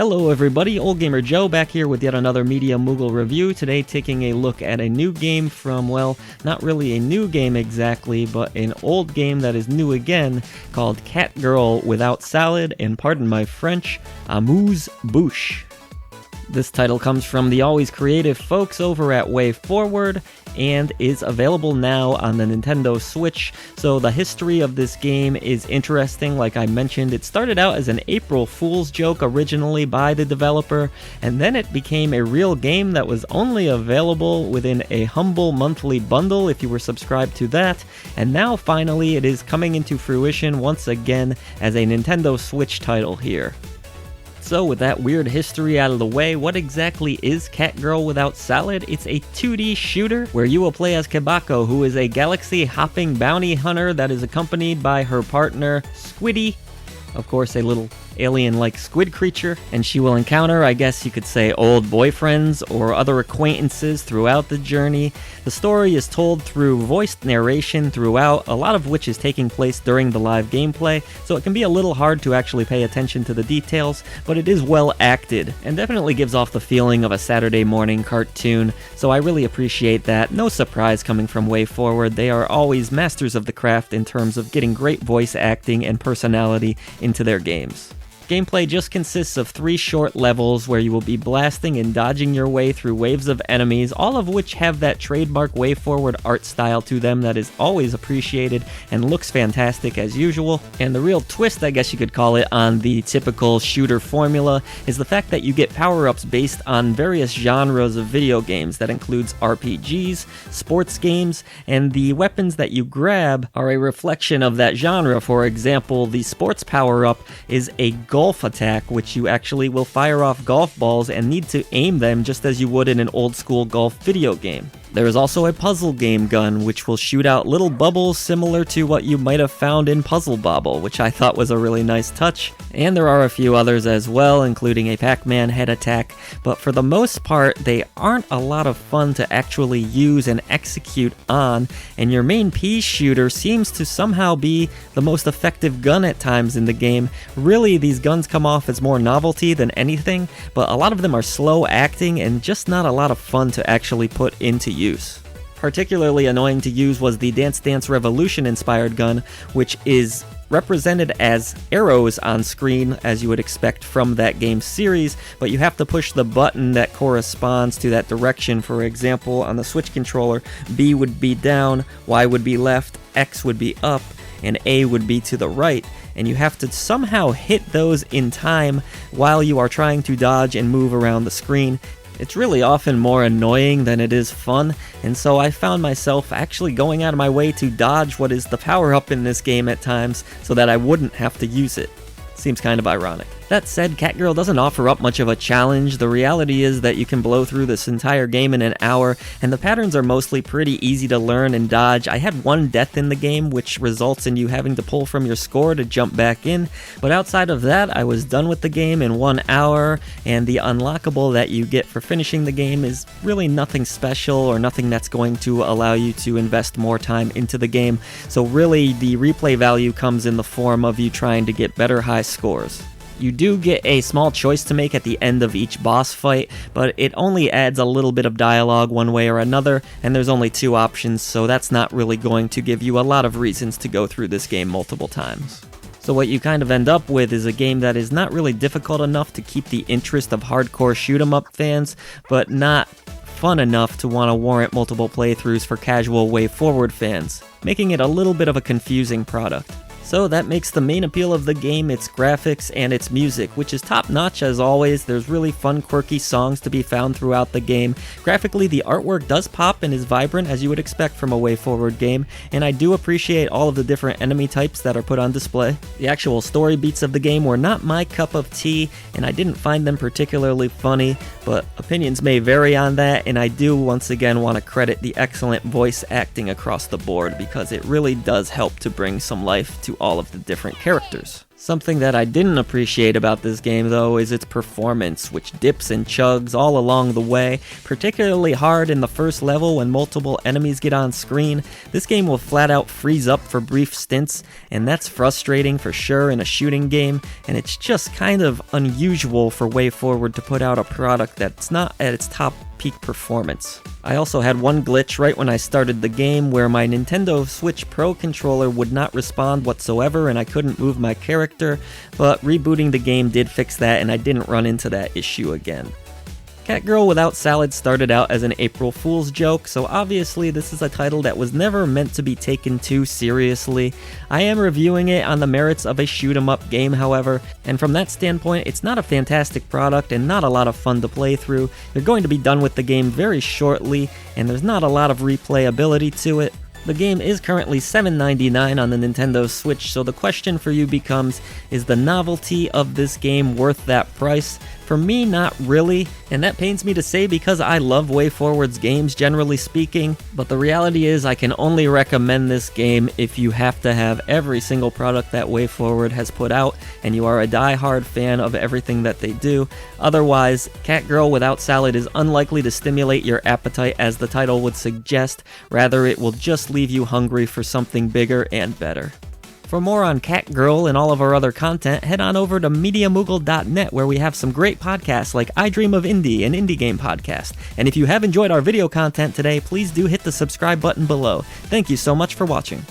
Hello everybody, Old Gamer Joe back here with yet another Media Moogle review. Today taking a look at a new game from, well, not really a new game exactly, but an old game that is new again, called Cat Girl Without Salad, and pardon my French, Amuse-Bouche. This title comes from the always creative folks over at WayForward, and is available now on the Nintendo Switch. So the history of this game is interesting. Like I mentioned, it started out as an April Fool's joke originally by the developer, and then it became a real game that was only available within a humble monthly bundle if you were subscribed to that, and now finally it is coming into fruition once again as a Nintendo Switch title here. So with that weird history out of the way, what exactly is Cat Girl Without Salad? It's a 2D shooter where you will play as Kebako, who is a galaxy-hopping bounty hunter that is accompanied by her partner, Squiddie, of course a little alien-like squid creature, and she will encounter, I guess you could say, old boyfriends or other acquaintances throughout the journey. The story is told through voiced narration throughout, a lot of which is taking place during the live gameplay, so it can be a little hard to actually pay attention to the details, but it is well acted, and definitely gives off the feeling of a Saturday morning cartoon, so I really appreciate that. No surprise coming from WayForward, they are always masters of the craft in terms of getting great voice acting and personality into their games. Gameplay just consists of 3 short levels where you will be blasting and dodging your way through waves of enemies, all of which have that trademark WayForward art style to them that is always appreciated and looks fantastic as usual. And the real twist, I guess you could call it, on the typical shooter formula is the fact that you get power-ups based on various genres of video games. That includes RPGs, sports games, and the weapons that you grab are a reflection of that genre. For example, the sports power-up is a golf attack, which you actually will fire off golf balls and need to aim them just as you would in an old school golf video game. There is also a puzzle game gun, which will shoot out little bubbles similar to what you might have found in Puzzle Bobble, which I thought was a really nice touch. And there are a few others as well, including a Pac-Man head attack, but for the most part, they aren't a lot of fun to actually use and execute on, and your main pea shooter seems to somehow be the most effective gun at times in the game. Really, these guns come off as more novelty than anything, but a lot of them are slow acting and just not a lot of fun to actually put into use. Particularly annoying to use was the Dance Dance Revolution inspired gun, which is represented as arrows on screen as you would expect from that game series, but you have to push the button that corresponds to that direction. For example, on the Switch controller, B would be down, Y would be left, X would be up, and A would be to the right, and you have to somehow hit those in time while you are trying to dodge and move around the screen. It's really often more annoying than it is fun, and so I found myself actually going out of my way to dodge what is the power-up in this game at times so that I wouldn't have to use it. Seems kind of ironic. That said, Cat Girl doesn't offer up much of a challenge. The reality is that you can blow through this entire game in an hour, and the patterns are mostly pretty easy to learn and dodge. I had 1 death in the game, which results in you having to pull from your score to jump back in, but outside of that, I was done with the game in 1 hour, and the unlockable that you get for finishing the game is really nothing special or nothing that's going to allow you to invest more time into the game, so really the replay value comes in the form of you trying to get better high scores. You do get a small choice to make at the end of each boss fight, but it only adds a little bit of dialogue one way or another, and there's only 2 options, so that's not really going to give you a lot of reasons to go through this game multiple times. So what you kind of end up with is a game that is not really difficult enough to keep the interest of hardcore shoot-'em-up fans, but not fun enough to want to warrant multiple playthroughs for casual WayForward fans, making it a little bit of a confusing product. So that makes the main appeal of the game its graphics and its music, which is top-notch as always. There's really fun, quirky songs to be found throughout the game. Graphically, the artwork does pop and is vibrant as you would expect from a WayForward game, and I do appreciate all of the different enemy types that are put on display. The actual story beats of the game were not my cup of tea, and I didn't find them particularly funny, but opinions may vary on that, and I do once again want to credit the excellent voice acting across the board, because it really does help to bring some life to all of the different characters. Something that I didn't appreciate about this game though is its performance, which dips and chugs all along the way, particularly hard in the first level when multiple enemies get on screen. This game will flat out freeze up for brief stints, and that's frustrating for sure in a shooting game, and it's just kind of unusual for WayForward to put out a product that's not at its top peak performance. I also had one glitch right when I started the game where my Nintendo Switch Pro controller would not respond whatsoever and I couldn't move my character, but rebooting the game did fix that and I didn't run into that issue again. Catgirl Without Salad started out as an April Fool's joke, so obviously this is a title that was never meant to be taken too seriously. I am reviewing it on the merits of a shoot-'em-up game, however, and from that standpoint, it's not a fantastic product and not a lot of fun to play through. You're going to be done with the game very shortly, and there's not a lot of replayability to it. The game is currently $7.99 on the Nintendo Switch, so the question for you becomes, is the novelty of this game worth that price? For me, not really, and that pains me to say because I love WayForward's games generally speaking, but the reality is I can only recommend this game if you have to have every single product that WayForward has put out and you are a die-hard fan of everything that they do. Otherwise, Catgirl Without Salad is unlikely to stimulate your appetite as the title would suggest, rather it will just leave you hungry for something bigger and better. For more on Catgirl and all of our other content, head on over to MediaMoogle.net where we have some great podcasts like I Dream of Indie, an indie game podcast. And if you have enjoyed our video content today, please do hit the subscribe button below. Thank you so much for watching.